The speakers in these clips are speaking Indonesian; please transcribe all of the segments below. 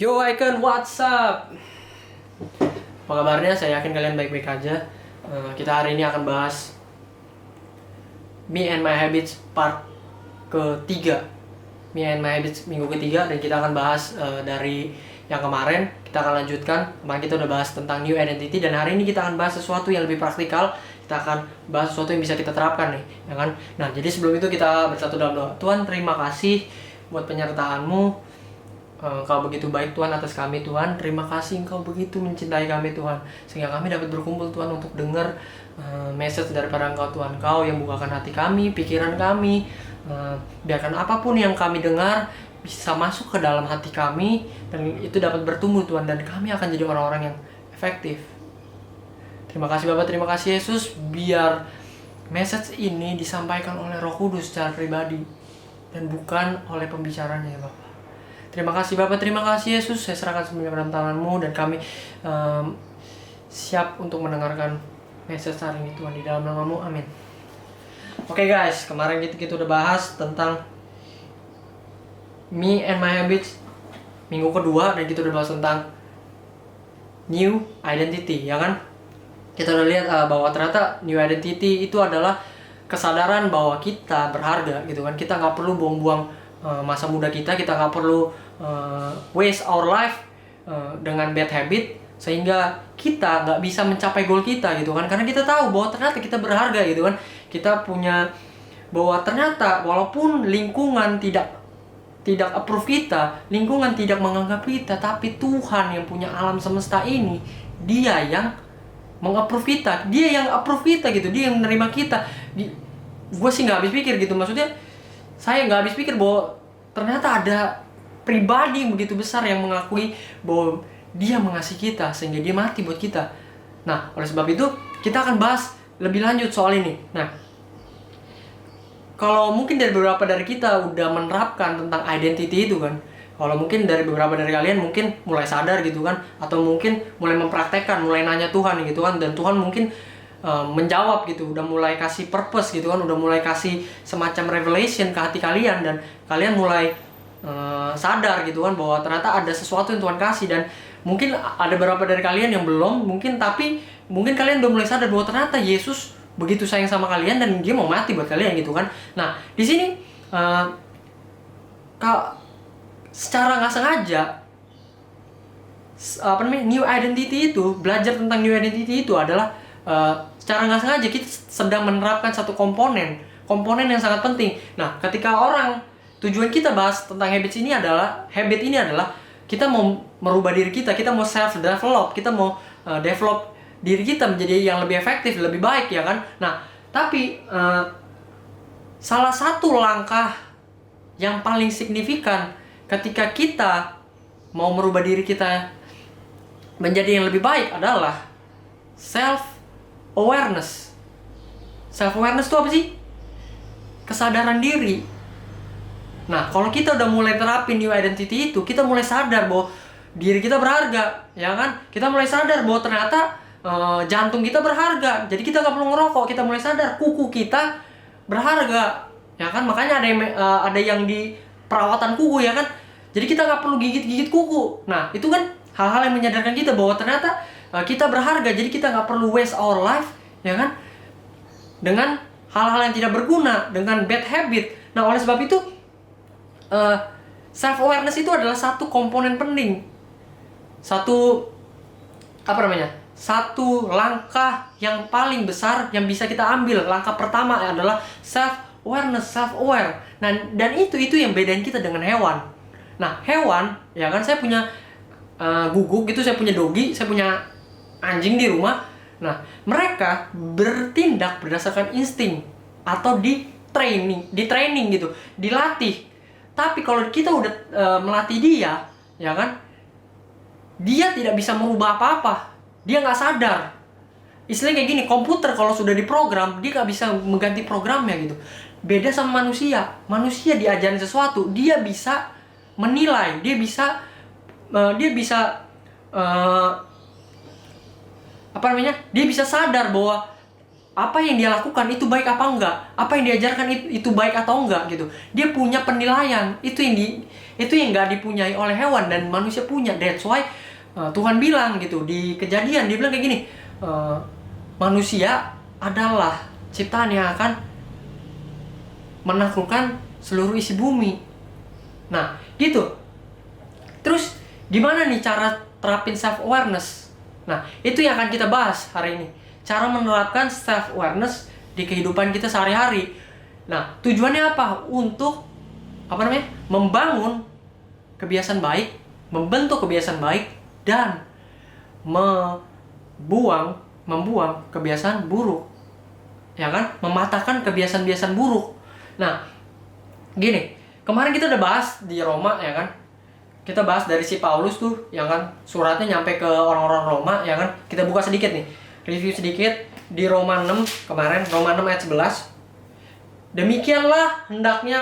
Yo Icon, what's up? Apa kabarnya? Saya yakin kalian baik-baik aja. Kita hari ini akan bahas Me and My Habits part ketiga. Me and My Habits minggu ketiga. Dan kita akan bahas dari yang kemarin. Kita akan lanjutkan. Kemarin kita udah bahas tentang New Identity. Dan hari ini kita akan bahas sesuatu yang lebih praktikal. Kita akan bahas sesuatu yang bisa kita terapkan nih, ya kan? Nah, jadi sebelum itu kita bersatu dalam doa. Tuhan, terima kasih buat penyertaan-Mu. Engkau begitu baik Tuhan atas kami Tuhan. Terima kasih Engkau begitu mencintai kami Tuhan, sehingga kami dapat berkumpul Tuhan untuk dengar message daripada Engkau Tuhan. Engkau yang bukakan hati kami, pikiran kami, biarkan apapun yang kami dengar bisa masuk ke dalam hati kami, dan itu dapat bertumbuh Tuhan, dan kami akan jadi orang-orang yang efektif. Terima kasih Bapak, terima kasih Yesus. Biar message ini disampaikan oleh Roh Kudus secara pribadi dan bukan oleh pembicaranya ya Bapak. Terima kasih Bapak, terima kasih Yesus. Saya serahkan semuanya ke dalam tangan-Mu, dan kami siap untuk mendengarkan message hari ini Tuhan, di dalam nama-Mu, amin. Oke guys, kemarin kita udah bahas tentang Me and My Habits minggu kedua, dan kita udah bahas tentang New Identity, ya kan? Kita udah lihat bahwa ternyata New Identity itu adalah kesadaran bahwa kita berharga gitu kan. Kita nggak perlu buang-buang masa muda kita nggak perlu waste our life dengan bad habit, sehingga kita nggak bisa mencapai goal kita gitu kan. Karena kita tahu bahwa ternyata kita berharga gitu kan. Kita punya bahwa ternyata walaupun lingkungan tidak approve kita, lingkungan tidak menganggap kita, tapi Tuhan yang punya alam semesta ini, Dia yang meng-approve kita, Dia yang approve kita gitu, Dia yang menerima kita. Gue sih nggak habis pikir gitu, maksudnya saya nggak habis pikir bahwa ternyata ada pribadi yang begitu besar yang mengakui bahwa Dia mengasihi kita sehingga Dia mati buat kita. Nah, oleh sebab itu kita akan bahas lebih lanjut soal ini. Nah, kalau mungkin dari beberapa dari kita udah menerapkan tentang identity itu kan, kalau mungkin dari beberapa dari kalian mungkin mulai sadar gitu kan, atau mungkin mulai mempraktekkan, mulai nanya Tuhan gitu kan, dan Tuhan mungkin menjawab gitu, udah mulai kasih purpose gitu kan, udah mulai kasih semacam revelation ke hati kalian, dan kalian mulai sadar gitu kan bahwa ternyata ada sesuatu yang Tuhan kasih. Dan mungkin ada beberapa dari kalian yang belum mungkin, tapi mungkin kalian udah mulai sadar bahwa ternyata Yesus begitu sayang sama kalian dan Dia mau mati buat kalian gitu kan. Nah, di sini secara nggak sengaja new identity itu, belajar tentang new identity itu adalah secara nggak sengaja kita sedang menerapkan satu komponen yang sangat penting. Nah, ketika tujuan kita bahas tentang habit ini adalah kita mau merubah diri kita mau self develop, kita mau develop diri kita menjadi yang lebih efektif, lebih baik ya kan. Nah, tapi salah satu langkah yang paling signifikan ketika kita mau merubah diri kita menjadi yang lebih baik adalah self-awareness. Self-awareness itu apa sih? Kesadaran diri. Nah, kalau kita udah mulai terapin new identity itu, kita mulai sadar bahwa diri kita berharga, ya kan? Kita mulai sadar bahwa ternyata jantung kita berharga. Jadi kita nggak perlu ngerokok. Kita mulai sadar kuku kita berharga, ya kan? Makanya ada yang di perawatan kuku, ya kan? Jadi kita nggak perlu gigit-gigit kuku. Nah, itu kan hal-hal yang menyadarkan kita bahwa ternyata kita berharga. Jadi kita nggak perlu waste our life, ya kan, dengan hal-hal yang tidak berguna, dengan bad habit. Nah, oleh sebab itu self-awareness itu adalah satu komponen penting, satu langkah yang paling besar yang bisa kita ambil. Langkah pertama adalah self-awareness, self-aware. Nah, dan itu yang bedain kita dengan hewan. Nah, hewan, ya kan, saya punya guguk gitu, saya punya dogi, saya punya anjing di rumah. Nah, mereka bertindak berdasarkan insting atau di training gitu, dilatih. Tapi kalau kita udah melatih dia, ya kan, dia tidak bisa merubah apa-apa. Dia nggak sadar. Istilahnya kayak gini, komputer kalau sudah diprogram, dia nggak bisa mengganti programnya gitu. Beda sama manusia. Manusia diajarin sesuatu, dia bisa menilai, dia bisa dia bisa sadar bahwa apa yang dia lakukan itu baik apa enggak, apa yang diajarkan itu baik atau enggak gitu. Dia punya penilaian, itu yang nggak dipunyai oleh hewan dan manusia punya. That's why Tuhan bilang gitu di Kejadian, dia bilang kayak gini, manusia adalah ciptaan yang akan menaklukkan seluruh isi bumi. Nah gitu. Terus gimana nih cara terapin self awareness? Nah itu yang akan kita bahas hari ini, cara menerapkan self-awareness di kehidupan kita sehari-hari. Nah, tujuannya apa? Untuk membangun kebiasaan baik, membentuk kebiasaan baik, dan membuang kebiasaan buruk. Ya kan? Mematahkan kebiasaan-kebiasaan buruk. Nah, gini, kemarin kita udah bahas di Roma, ya kan? Kita bahas dari si Paulus tuh, ya kan? Suratnya nyampe ke orang-orang Roma, ya kan? Kita buka sedikit nih. Review sedikit di Roma 6 kemarin, Roma 6 ayat 11. Demikianlah hendaknya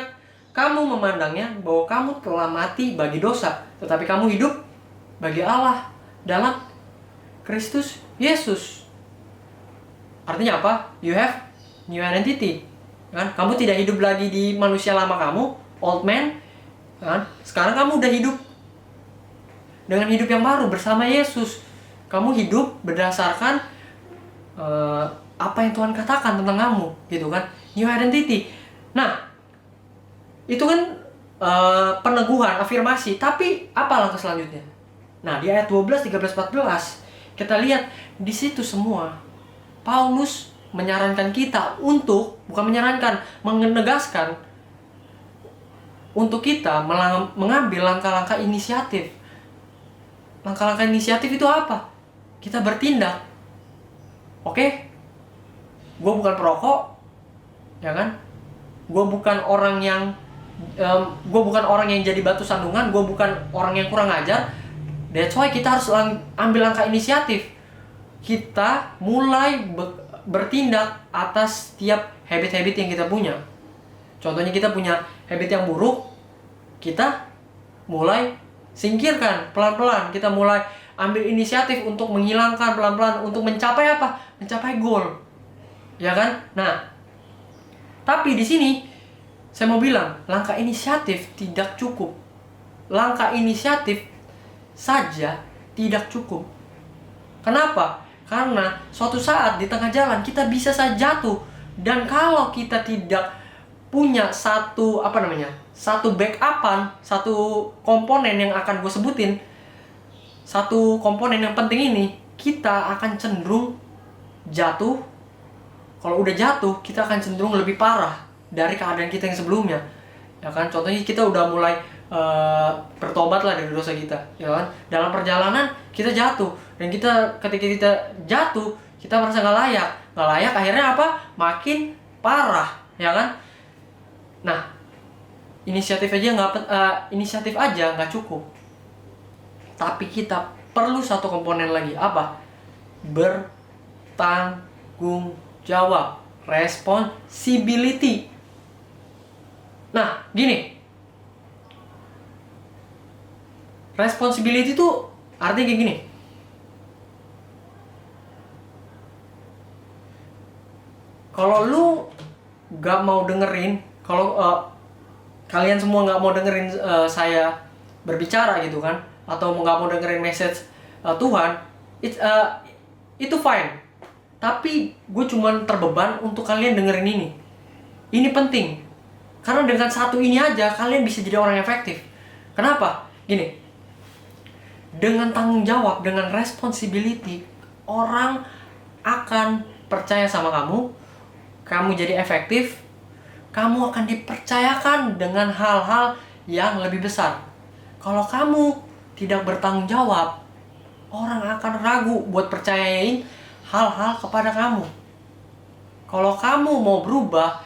kamu memandangnya, bahwa kamu telah mati bagi dosa, tetapi kamu hidup bagi Allah dalam Kristus Yesus. Artinya apa? You have new identity. Kan? Kamu tidak hidup lagi di manusia lama kamu, old man. Kan? Sekarang kamu udah hidup dengan hidup yang baru bersama Yesus. Kamu hidup berdasarkan apa yang Tuhan katakan tentang kamu, gitu kan? New identity. Nah, itu kan peneguhan, afirmasi. Tapi apa langkah selanjutnya? Nah, di ayat 12, 13, 14 kita lihat di situ semua Paulus menyarankan kita untuk, bukan menyarankan, menegaskan untuk kita mengambil langkah-langkah inisiatif. Langkah-langkah inisiatif itu apa? Kita bertindak. Oke, gue bukan perokok, ya kan? Gue bukan orang yang jadi batu sandungan. Gue bukan orang yang kurang ajar. That's why kita harus ambil langkah inisiatif. Kita mulai bertindak atas setiap habit-habit yang kita punya. Contohnya kita punya habit yang buruk, kita mulai singkirkan pelan-pelan. Kita mulai ambil inisiatif untuk menghilangkan pelan-pelan, untuk mencapai apa? Mencapai goal. Ya kan? Nah, tapi di sini saya mau bilang, langkah inisiatif tidak cukup. Langkah inisiatif saja tidak cukup. Kenapa? Karena suatu saat di tengah jalan kita bisa saja jatuh. Dan kalau kita tidak punya satu backupan, satu komponen yang akan gue sebutin, satu komponen yang penting ini, kita akan cenderung jatuh. Kalau udah jatuh, kita akan cenderung lebih parah dari keadaan kita yang sebelumnya. Ya kan? Contohnya kita udah mulai bertobat lah dari dosa kita, ya kan? Dalam perjalanan kita jatuh, dan ketika kita jatuh, kita merasa nggak layak, akhirnya apa? Makin parah, ya kan? Nah, inisiatif aja nggak cukup. Tapi kita perlu satu komponen lagi, apa? Bertanggung jawab, responsibility. Nah, gini, responsibility itu artinya kayak gini. Kalau lu gak mau dengerin, kalau kalian semua gak mau dengerin saya berbicara gitu kan, atau gak mau dengerin message Tuhan, itu fine. Tapi gue cuman terbeban untuk kalian dengerin ini. Ini penting. Karena dengan satu ini aja kalian bisa jadi orang yang efektif. Kenapa? Gini, dengan tanggung jawab, dengan responsibility, orang akan percaya sama kamu. Kamu jadi efektif. Kamu akan dipercayakan dengan hal-hal yang lebih besar. Kalau kamu tidak bertanggung jawab, orang akan ragu buat percayain hal-hal kepada kamu. Kalau kamu mau berubah,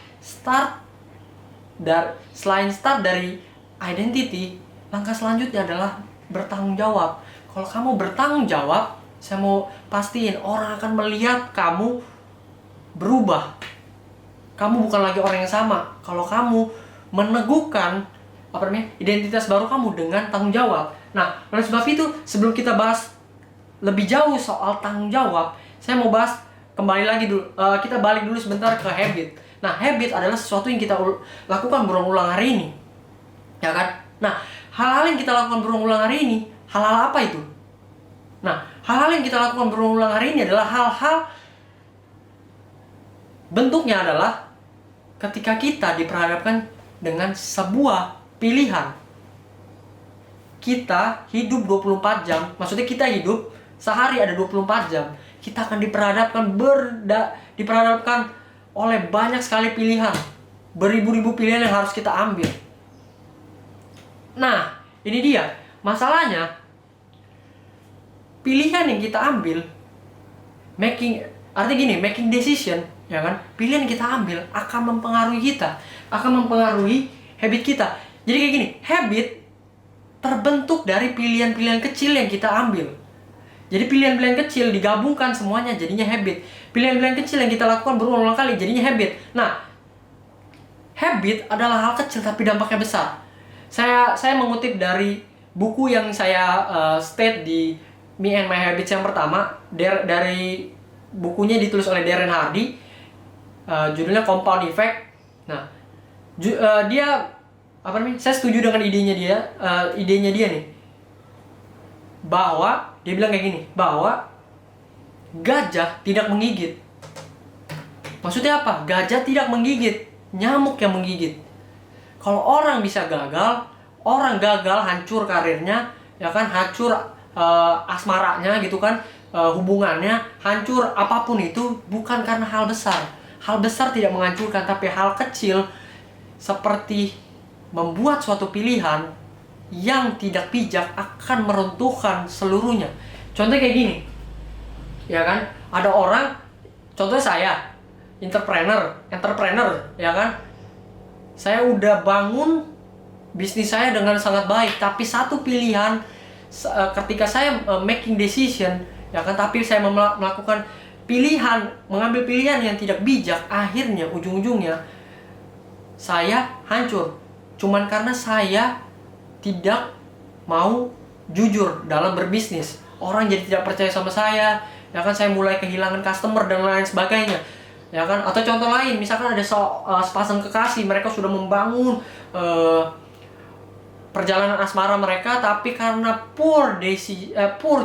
selain start dari identity, langkah selanjutnya adalah bertanggung jawab. Kalau kamu bertanggung jawab, saya mau pastiin orang akan melihat kamu berubah. Kamu bukan lagi orang yang sama. Kalau kamu meneguhkan identitas baru kamu dengan tanggung jawab. Nah, oleh sebab itu, sebelum kita bahas lebih jauh soal tanggung jawab, saya mau bahas kembali lagi dulu, kita balik dulu sebentar ke habit. Nah, habit adalah sesuatu yang kita lakukan berulang-ulang hari ini, ya kan? Nah, hal-hal yang kita lakukan berulang-ulang hari ini, hal-hal apa itu? Nah, hal-hal yang kita lakukan berulang-ulang hari ini adalah hal-hal, bentuknya adalah ketika kita diperhadapkan dengan sebuah pilihan. Kita hidup 24 jam, maksudnya kita hidup sehari ada 24 jam. Kita akan diperhadapkan oleh banyak sekali pilihan. Beribu-ribu pilihan yang harus kita ambil. Nah, ini dia. Masalahnya, pilihan yang kita ambil, artinya gini, making decision, ya kan? Pilihan yang kita ambil akan mempengaruhi kita, akan mempengaruhi habit kita. Jadi kayak gini, habit terbentuk dari pilihan-pilihan kecil yang kita ambil. Jadi pilihan-pilihan kecil digabungkan semuanya jadinya habit. Pilihan-pilihan kecil yang kita lakukan berulang-ulang kali jadinya habit. Nah, habit adalah hal kecil tapi dampaknya besar. Saya mengutip dari buku yang saya state di Me and My Habits yang pertama, dari bukunya ditulis oleh Darren Hardy, judulnya Compound Effect. Nah, dia apa namanya? Saya setuju dengan idenya dia nih. Bahwa dia bilang kayak gini, bahwa gajah tidak menggigit. Maksudnya apa? Gajah tidak menggigit, nyamuk yang menggigit. Kalau orang bisa gagal, orang gagal hancur karirnya, ya kan, hancur asmaranya gitu kan, hubungannya hancur, apapun itu bukan karena hal besar. Hal besar tidak menghancurkan, tapi hal kecil seperti membuat suatu pilihan yang tidak bijak akan meruntuhkan seluruhnya. Contohnya kayak gini, ya kan, ada orang, contohnya saya, entrepreneur, ya kan, saya udah bangun bisnis saya dengan sangat baik, tapi satu pilihan ketika saya making decision, ya kan, tapi saya melakukan pilihan, mengambil pilihan yang tidak bijak, akhirnya ujung-ujungnya saya hancur. Cuman karena saya tidak mau jujur dalam berbisnis. Orang jadi tidak percaya sama saya, ya kan, saya mulai kehilangan customer dan lain sebagainya. Ya kan, atau contoh lain, misalkan ada sepasang kekasih, mereka sudah membangun perjalanan asmara mereka, tapi karena poor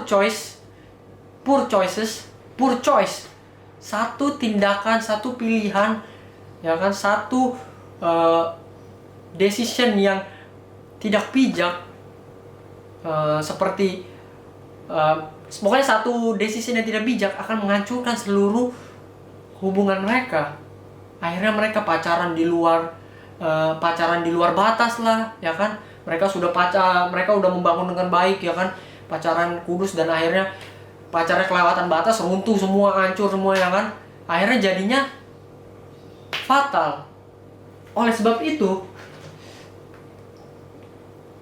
choice, satu tindakan, satu pilihan, ya kan, satu decision yang tidak bijak, seperti pokoknya satu decision yang tidak bijak akan menghancurkan seluruh hubungan mereka. Akhirnya mereka pacaran di luar batas lah, ya kan. Mereka udah membangun dengan baik, ya kan, pacaran kudus, dan akhirnya pacarnya kelewatan batas, runtuh semua, hancur semua, ya kan. Akhirnya jadinya fatal. Oleh sebab itu,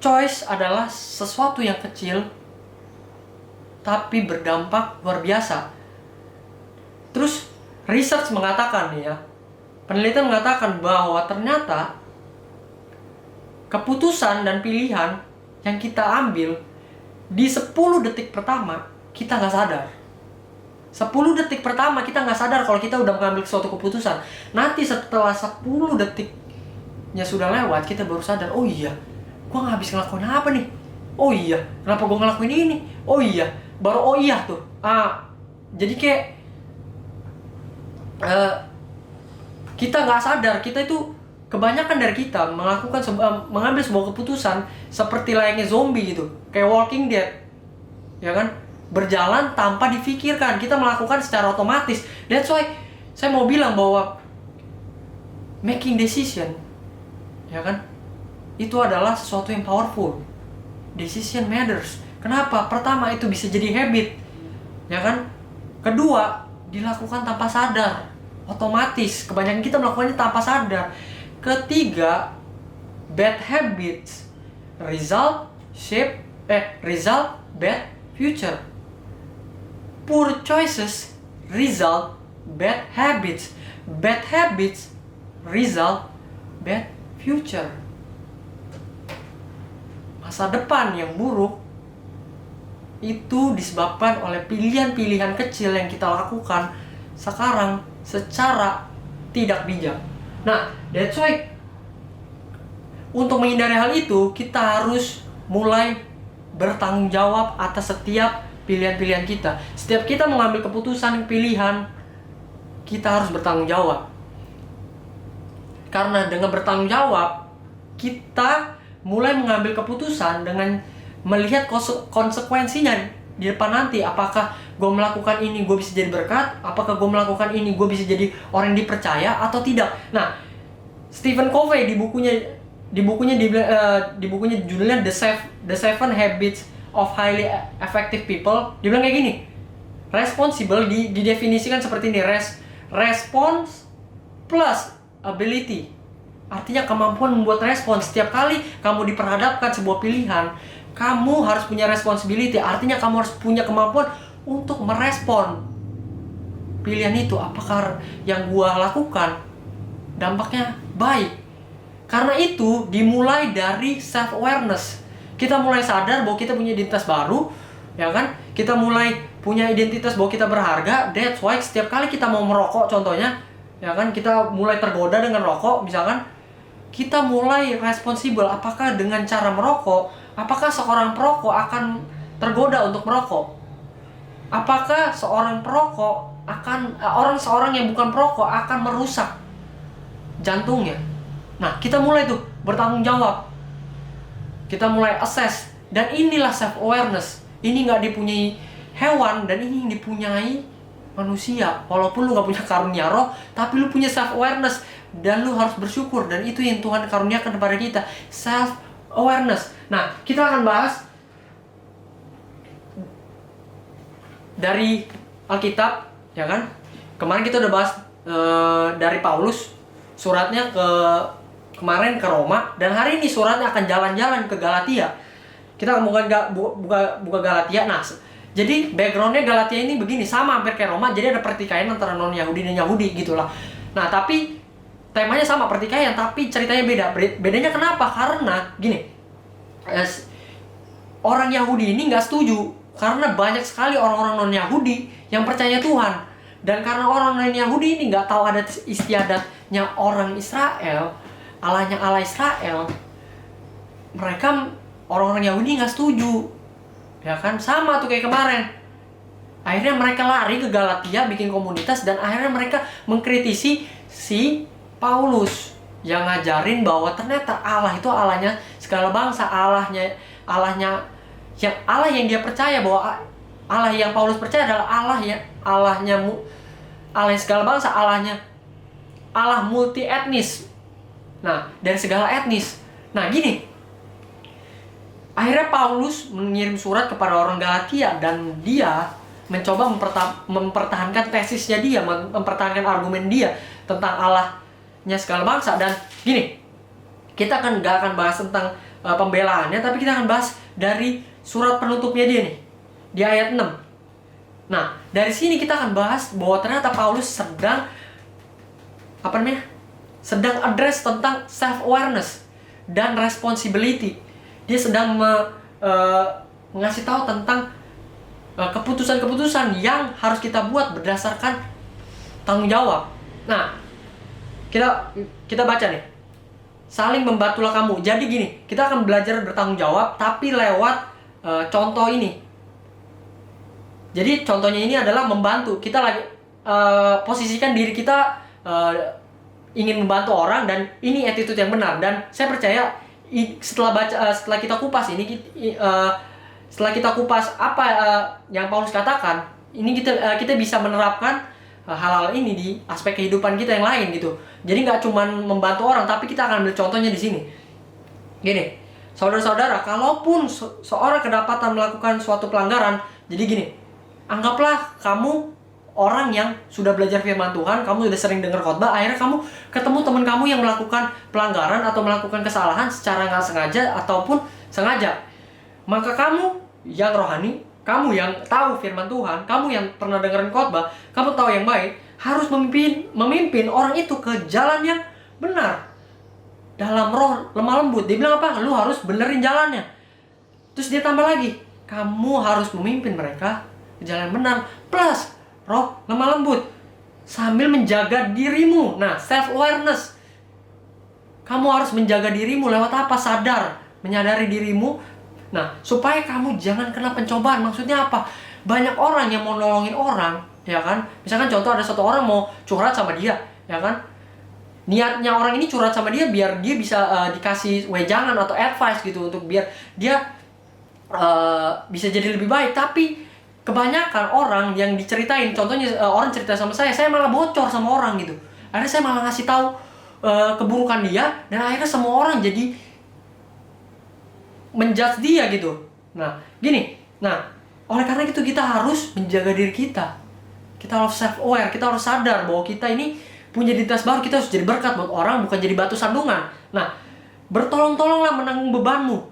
choice adalah sesuatu yang kecil tapi berdampak luar biasa. Terus research mengatakan nih ya, penelitian mengatakan bahwa ternyata keputusan dan pilihan yang kita ambil di 10 detik pertama kita nggak sadar. 10 detik pertama kita nggak sadar kalau kita udah mengambil suatu keputusan. Nanti setelah 10 detiknya sudah lewat, kita baru sadar, oh iya, gue nggak habis ngelakuin apa nih? Oh iya, kenapa gue ngelakuin ini? Oh iya, baru oh iya tuh. Jadi kayak kita nggak sadar, kita itu kebanyakan dari kita mengambil sebuah keputusan seperti layaknya zombie gitu, kayak Walking Dead, ya kan, berjalan tanpa difikirkan, kita melakukan secara otomatis. That's why saya mau bilang bahwa making decision, ya kan, itu adalah sesuatu yang powerful. Decision matters. Kenapa? Pertama, itu bisa jadi habit, ya kan. Kedua, dilakukan tanpa sadar, otomatis. Kebanyakan kita melakukannya tanpa sadar. Ketiga, bad habits result bad future. Poor choices result bad habits. Bad habits result bad future. Masa depan yang buruk itu disebabkan oleh pilihan-pilihan kecil yang kita lakukan sekarang secara tidak bijak. Nah, that's why untuk menghindari hal itu, kita harus mulai bertanggung jawab atas setiap pilihan-pilihan kita. Setiap kita mengambil keputusan pilihan, kita harus bertanggung jawab. Karena dengan bertanggung jawab, kita mulai mengambil keputusan dengan melihat konsekuensinya di depan nanti. Apakah gue melakukan ini gue bisa jadi berkat? Apakah gue melakukan ini gue bisa jadi orang yang dipercaya atau tidak? Nah, Stephen Covey di bukunya judulnya The Seven Habits of Highly Effective People, dia bilang kayak gini. Responsible didefinisikan seperti ini. Response plus ability. Artinya kemampuan membuat respon. Setiap kali kamu diperhadapkan sebuah pilihan, kamu harus punya responsibility. Artinya kamu harus punya kemampuan untuk merespon pilihan itu. Apakah yang gua lakukan dampaknya baik? Karena itu dimulai dari self-awareness. Kita mulai sadar bahwa kita punya identitas baru, ya kan? Kita mulai punya identitas bahwa kita berharga. That's why setiap kali kita mau merokok contohnya, ya kan, kita mulai tergoda dengan rokok misalkan, kita mulai responsibel. Apakah dengan cara merokok, apakah seorang perokok akan tergoda untuk merokok? Apakah seorang perokok seorang yang bukan perokok akan merusak jantungnya? Nah, kita mulai tuh bertanggung jawab. Kita mulai assess. Dan inilah self-awareness. Ini nggak dipunyai hewan, dan ini dipunyai manusia. Walaupun lu nggak punya karunia roh, tapi lu punya self-awareness. Dan lu harus bersyukur. Dan itu yang Tuhan karuniakan kepada kita. Self-awareness. Nah, kita akan bahas dari Alkitab, ya kan? Kemarin kita udah bahas dari Paulus, suratnya kemarin ke Roma, dan hari ini suratnya akan jalan-jalan ke Galatia. Kita akan buka Galatia. Nah, jadi backgroundnya Galatia ini begini, sama hampir kayak Roma. Jadi ada pertikaian antara non-Yahudi dan Yahudi gitulah. Nah, tapi temanya sama, pertikaian, tapi ceritanya beda. Bedanya kenapa? Karena gini, orang Yahudi ini nggak setuju karena banyak sekali orang-orang non-Yahudi yang percaya Tuhan. Dan karena orang non-Yahudi ini nggak tahu adat istiadatnya orang Israel, Allahnya Allah Israel, mereka orang-orang Yahudi nggak setuju, ya kan? Sama tuh kayak kemarin. Akhirnya mereka lari ke Galatia, bikin komunitas, dan akhirnya mereka mengkritisi si Paulus yang ngajarin bahwa ternyata Allah itu Allahnya segala bangsa, Allah yang dia percaya, bahwa Allah yang Paulus percaya adalah Allah yang segala bangsa, Allah multi etnis. Nah, dari segala etnis. Nah, gini. Akhirnya Paulus mengirim surat kepada orang Galatia, dan dia mencoba mempertahankan tesisnya dia, mempertahankan argumen dia tentang Allahnya segala bangsa. Dan gini, kita gak akan bahas tentang pembelaannya, tapi kita akan bahas dari surat penutupnya dia nih, di ayat 6. Nah, dari sini kita akan bahas bahwa ternyata Paulus sedang address tentang self-awareness dan responsibility. Dia sedang mengasih tahu tentang keputusan-keputusan yang harus kita buat berdasarkan tanggung jawab. Nah, kita baca nih. Saling membantulah kamu. Jadi gini, kita akan belajar bertanggung jawab, tapi lewat contoh ini. Jadi contohnya ini adalah membantu. Kita lagi posisikan diri kita ingin membantu orang, dan ini attitude yang benar. Dan saya percaya setelah kita kupas ini, setelah kita kupas apa yang Paulus katakan, ini kita bisa menerapkan hal-hal ini di aspek kehidupan kita yang lain gitu. Jadi nggak cuma membantu orang, tapi kita akan ambil contohnya di sini. Gini, saudara-saudara, kalaupun seorang kedapatan melakukan suatu pelanggaran, jadi gini, anggaplah kamu orang yang sudah belajar firman Tuhan, kamu sudah sering dengar khotbah, akhirnya kamu ketemu teman kamu yang melakukan pelanggaran atau melakukan kesalahan secara nggak sengaja ataupun sengaja. Maka kamu yang rohani, kamu yang tahu firman Tuhan, kamu yang pernah dengerin khotbah, kamu tahu yang baik, harus memimpin orang itu ke jalan yang benar. Dalam roh lemah lembut, dia bilang apa? Lu harus benerin jalannya. Terus dia tambah lagi, kamu harus memimpin mereka ke jalan benar, plus roh lemah lembut. sambil menjaga dirimu. Nah, self-awareness. Kamu harus menjaga dirimu lewat apa? Sadar, menyadari dirimu. Nah, supaya kamu jangan kena pencobaan. Maksudnya apa? Banyak orang yang mau nolongin orang, ya kan? Misalkan contoh ada satu orang mau curhat sama dia, ya kan? Niatnya orang ini curhat sama dia biar dia bisa dikasih wejangan atau advice gitu, untuk biar dia bisa jadi lebih baik. Tapi kebanyakan orang yang diceritain, contohnya orang cerita sama saya malah bocor sama orang gitu. Akhirnya saya malah ngasih tahu keburukan dia, dan akhirnya semua orang jadi menjudge dia gitu. Nah, gini. Nah, oleh karena itu kita harus menjaga diri kita. Kita harus self-aware, kita harus sadar bahwa kita ini punya identitas baru. Kita harus jadi berkat buat orang, bukan jadi batu sandungan. Nah, bertolong-tolonglah menanggung bebanmu.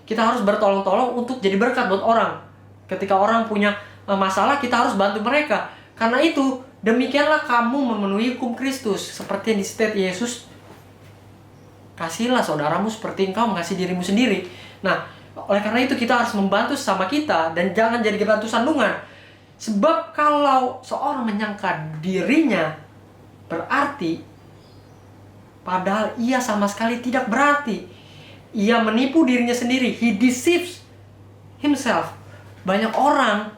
Kita harus bertolong-tolong untuk jadi berkat buat orang. Ketika orang punya masalah, kita harus bantu mereka. Karena itu, demikianlah kamu memenuhi hukum Kristus. Seperti yang di-state Yesus, kasihlah saudaramu seperti engkau mengasihi dirimu sendiri. Nah, oleh karena itu kita harus membantu sesama kita, dan jangan jadi batu sandungan. Sebab kalau seorang menyangka dirinya berarti, padahal ia sama sekali tidak berarti. Ia menipu dirinya sendiri. He deceives himself. Banyak orang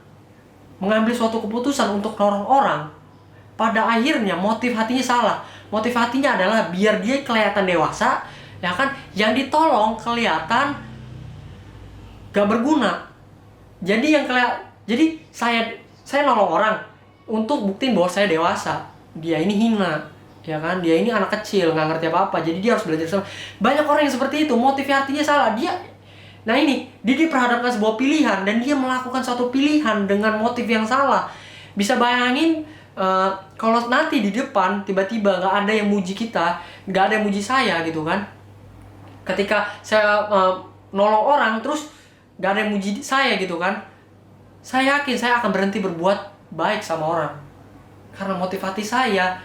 mengambil suatu keputusan untuk nolong orang, pada akhirnya motif hatinya salah. Motif hatinya adalah biar dia kelihatan dewasa, ya kan? Yang ditolong kelihatan gak berguna. Jadi saya nolong orang untuk buktiin bahwa saya dewasa. Dia ini hina, ya kan? Dia ini anak kecil, nggak ngerti apa-apa. Jadi dia harus belajar sama. Banyak orang yang seperti itu, motif hatinya salah. Dia diperhadapkan sebuah pilihan, dan dia melakukan suatu pilihan dengan motif yang salah. Bisa bayangin kalau nanti di depan tiba-tiba nggak ada yang muji kita, nggak ada yang muji saya gitu kan. Ketika saya nolong orang terus nggak ada yang muji saya gitu kan, saya yakin saya akan berhenti berbuat baik sama orang. Karena motivasi saya,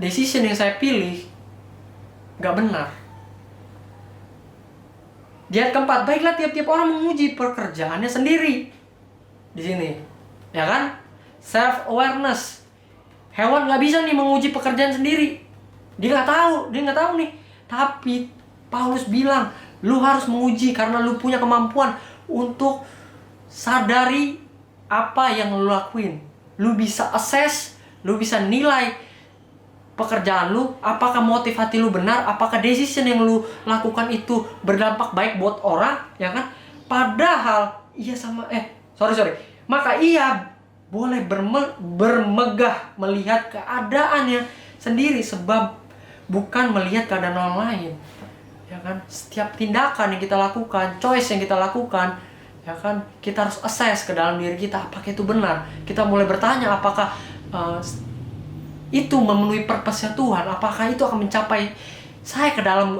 decision yang saya pilih nggak benar. Di ayat keempat, baiklah tiap-tiap orang memuji pekerjaannya sendiri. Di sini, ya kan? Self-awareness. Hewan nggak bisa nih menguji pekerjaan sendiri. Dia nggak tahu nih. Tapi Paulus bilang, lu harus menguji karena lu punya kemampuan untuk sadari apa yang lu lakuin. Lu bisa assess, lu bisa nilai pekerjaan lu, apakah motif hati lu benar, apakah decision yang lu lakukan itu berdampak baik buat orang, ya kan? Padahal maka ia boleh bermegah melihat keadaannya sendiri, sebab bukan melihat keadaan orang lain, ya kan? Setiap tindakan yang kita lakukan, choice yang kita lakukan, ya kan, kita harus assess ke dalam diri kita, apakah itu benar. Kita mulai bertanya, apakah itu memenuhi purpose-nya Tuhan, apakah itu akan mencapai saya ke dalam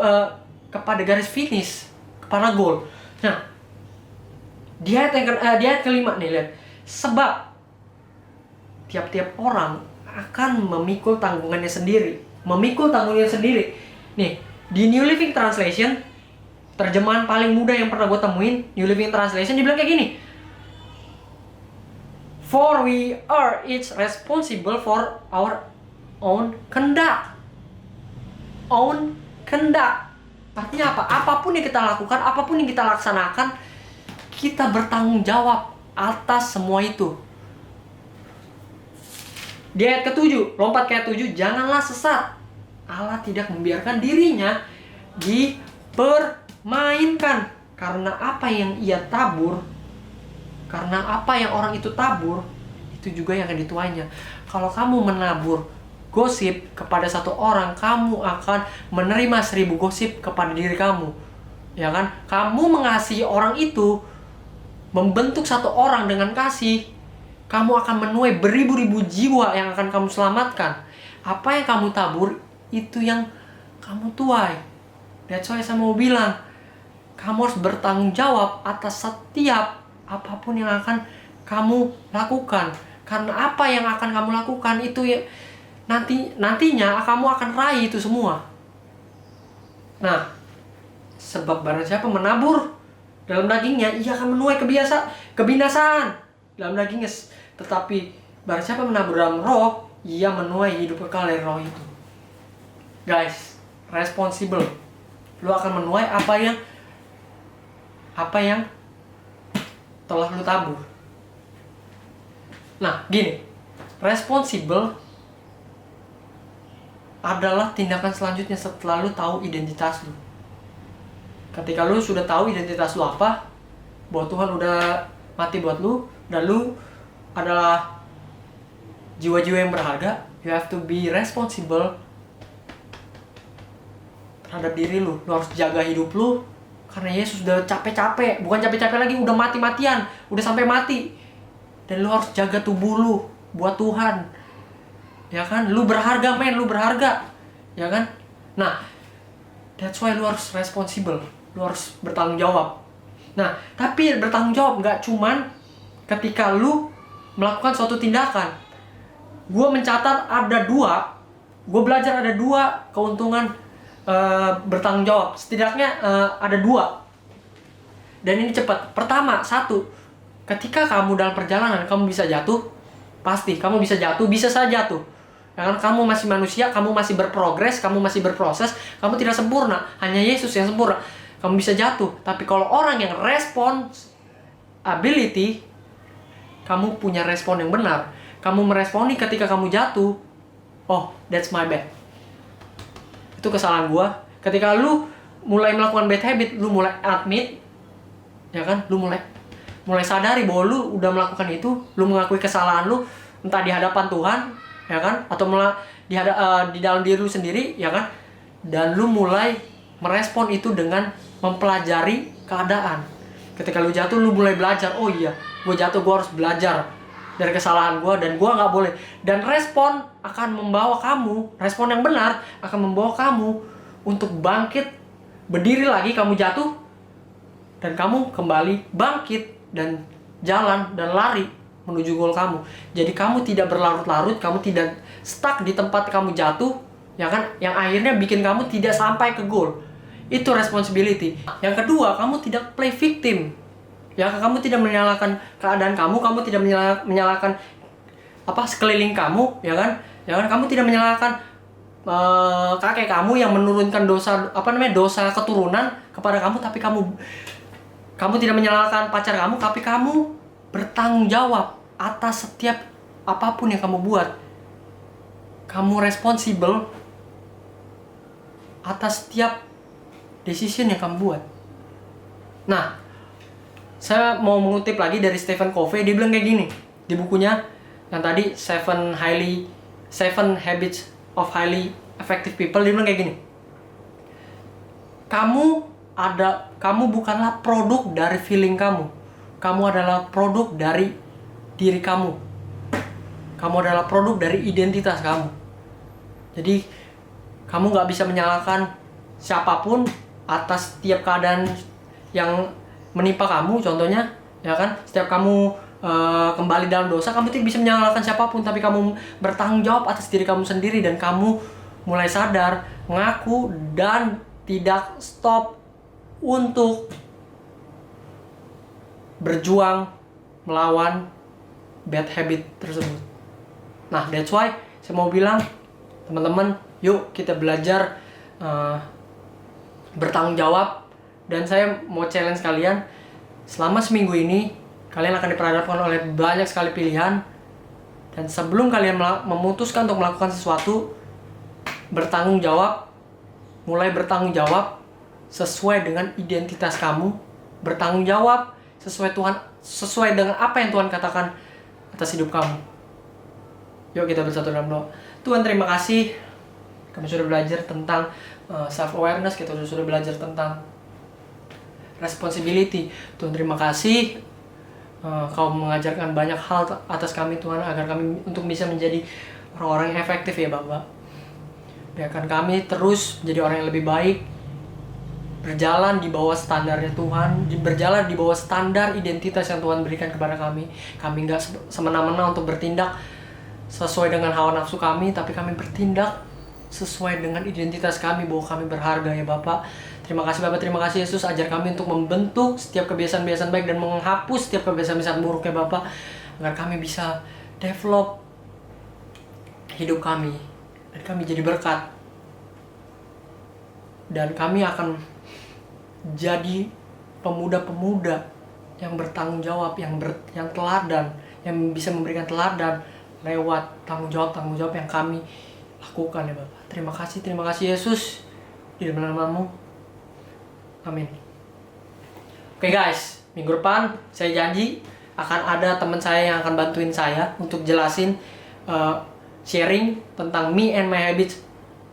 kepada garis finish, kepada goal. Nah, di ayat kelima nih, lihat, sebab tiap-tiap orang akan memikul tanggungannya sendiri. Nih, di New Living Translation, terjemahan paling mudah yang pernah gue temuin, New Living Translation, dibilang kayak gini, for we are each responsible for our own conduct. Artinya apa? Apapun yang kita lakukan, apapun yang kita laksanakan, kita bertanggung jawab atas semua itu. Di ayat ke-7, lompat ke ayat 7, janganlah sesat. Allah tidak membiarkan dirinya dipermainkan. Karena apa yang ia tabur, karena apa yang orang itu tabur, itu juga yang akan dituainya. Kalau kamu menabur gosip kepada satu orang, kamu akan menerima 1000 gosip kepada diri kamu, ya kan? Kamu mengasihi orang itu, membentuk satu orang dengan kasih, kamu akan menuai beribu-ribu jiwa yang akan kamu selamatkan. Apa yang kamu tabur, itu yang kamu tuai. That's why saya mau bilang, kamu harus bertanggung jawab atas setiap apapun yang akan kamu lakukan. Karena apa yang akan kamu lakukan itu ya, nantinya kamu akan raih itu semua. Nah, sebab barang siapa menabur dalam dagingnya, ia akan menuai kebinasaan dalam dagingnya. Tetapi barang siapa menabur dalam roh, ia menuai hidup kekal dari roh itu. Guys, responsible. Lu akan menuai apa yang telah lu tabur. Nah, gini. Responsible adalah tindakan selanjutnya setelah lu tahu identitas lu. Ketika lu sudah tahu identitas lu apa, bahwa Tuhan udah mati buat lu, dan lu adalah jiwa-jiwa yang berharga, you have to be responsible terhadap diri lu. Lu harus jaga hidup lu, karena Yesus udah capek-capek, bukan capek-capek lagi, udah mati-matian, udah sampai mati. Dan lu harus jaga tubuh lu buat Tuhan. Ya kan? Lu berharga, men, lu berharga. Ya kan? Nah, that's why lu harus responsible. Lu harus bertanggung jawab. Nah, tapi bertanggung jawab nggak cuman ketika lu melakukan suatu tindakan. Gue mencatat gue belajar ada 2 keuntungan bertanggung jawab. Setidaknya ada 2. Dan ini cepat. Pertama, 1, ketika kamu dalam perjalanan, kamu bisa jatuh. Pasti, kamu bisa jatuh, bisa saja jatuh. Karena kamu masih manusia, kamu masih berprogres, kamu masih berproses, kamu tidak sempurna. Hanya Yesus yang sempurna. Kamu bisa jatuh. Tapi kalau orang yang responsibility, kamu punya respon yang benar. Kamu meresponi ketika kamu jatuh. Oh, that's my bad. Itu kesalahan gua. Ketika lu mulai melakukan bad habit, lu mulai admit, ya kan? Lu mulai sadari bahwa lu udah melakukan itu, lu mengakui kesalahan lu, entah di hadapan Tuhan, ya kan? Atau di dalam diri lu sendiri, ya kan? Dan lu mulai merespon itu dengan mempelajari keadaan. Ketika lu jatuh, lu mulai belajar. Oh iya, gue jatuh, gue harus belajar dari kesalahan gue, dan gue nggak boleh. Dan respon akan membawa kamu, respon yang benar akan membawa kamu untuk bangkit, berdiri lagi. Kamu jatuh, dan kamu kembali bangkit dan jalan dan lari menuju gol kamu. Jadi kamu tidak berlarut-larut, kamu tidak stuck di tempat kamu jatuh, ya kan? Yang akhirnya bikin kamu tidak sampai ke gol. Itu responsibility. Yang kedua, kamu tidak play victim. Ya, kamu tidak menyalahkan keadaan kamu tidak menyalahkan sekeliling kamu, ya kan? Ya kan, kamu tidak menyalahkan kakek kamu yang menurunkan dosa keturunan kepada kamu, tapi kamu tidak menyalahkan pacar kamu, tapi kamu bertanggung jawab atas setiap apapun yang kamu buat. Kamu responsible atas setiap decision yang kamu buat. Nah, saya mau mengutip lagi dari Stephen Covey. Dia bilang kayak gini di bukunya yang tadi, Seven Habits of Highly Effective People. Dia bilang kayak gini, kamu bukanlah produk dari feeling kamu. Kamu adalah produk dari diri kamu. Kamu adalah produk dari identitas kamu. Jadi kamu gak bisa menyalahkan siapapun atas setiap keadaan yang menimpa kamu. Contohnya, ya kan, setiap kamu kembali dalam dosa, kamu tidak bisa menyalahkan siapapun, tapi kamu bertanggung jawab atas diri kamu sendiri. Dan kamu mulai sadar, mengaku, dan tidak stop untuk berjuang melawan bad habit tersebut. Nah, that's why saya mau bilang, teman-teman, yuk kita belajar bertanggung jawab. Dan saya mau challenge kalian, selama seminggu ini kalian akan diperhadapkan oleh banyak sekali pilihan. Dan sebelum kalian memutuskan untuk melakukan sesuatu, bertanggung jawab. Mulai bertanggung jawab sesuai dengan identitas kamu. Bertanggung jawab sesuai dengan apa yang Tuhan katakan atas hidup kamu. Yuk kita bersatu dalam doa. Tuhan, terima kasih, kami sudah belajar tentang self-awareness. Kita sudah belajar tentang responsibility. Tuhan, terima kasih, Kau mengajarkan banyak hal atas kami, Tuhan, agar kami untuk bisa menjadi orang-orang yang efektif, ya Bapak. Biarkan kami terus menjadi orang yang lebih baik, berjalan di bawah standarnya Tuhan, berjalan di bawah standar identitas yang Tuhan berikan kepada kami. Kami nggak semena-mena untuk bertindak sesuai dengan hawa nafsu kami, tapi kami bertindak sesuai dengan identitas kami, bahwa kami berharga, ya Bapak. Terima kasih Bapak, terima kasih Yesus. Ajar kami untuk membentuk setiap kebiasaan-kebiasaan baik dan menghapus setiap kebiasaan-kebiasaan buruk, ya Bapak, agar kami bisa develop hidup kami, dan kami jadi berkat, dan kami akan jadi pemuda-pemuda yang bertanggung jawab, yang teladan, yang bisa memberikan teladan lewat tanggung jawab yang kami lakukan ya Bapak. Terima kasih Yesus, di dalam namamu, amin. Oke guys, minggu depan saya janji akan ada teman saya yang akan bantuin saya untuk jelasin sharing tentang Me and My Habits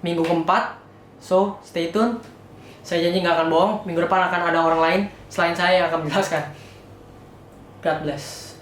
minggu keempat. So, stay tune. Saya janji nggak akan bohong, minggu depan akan ada orang lain selain saya yang akan menjelaskan. God bless.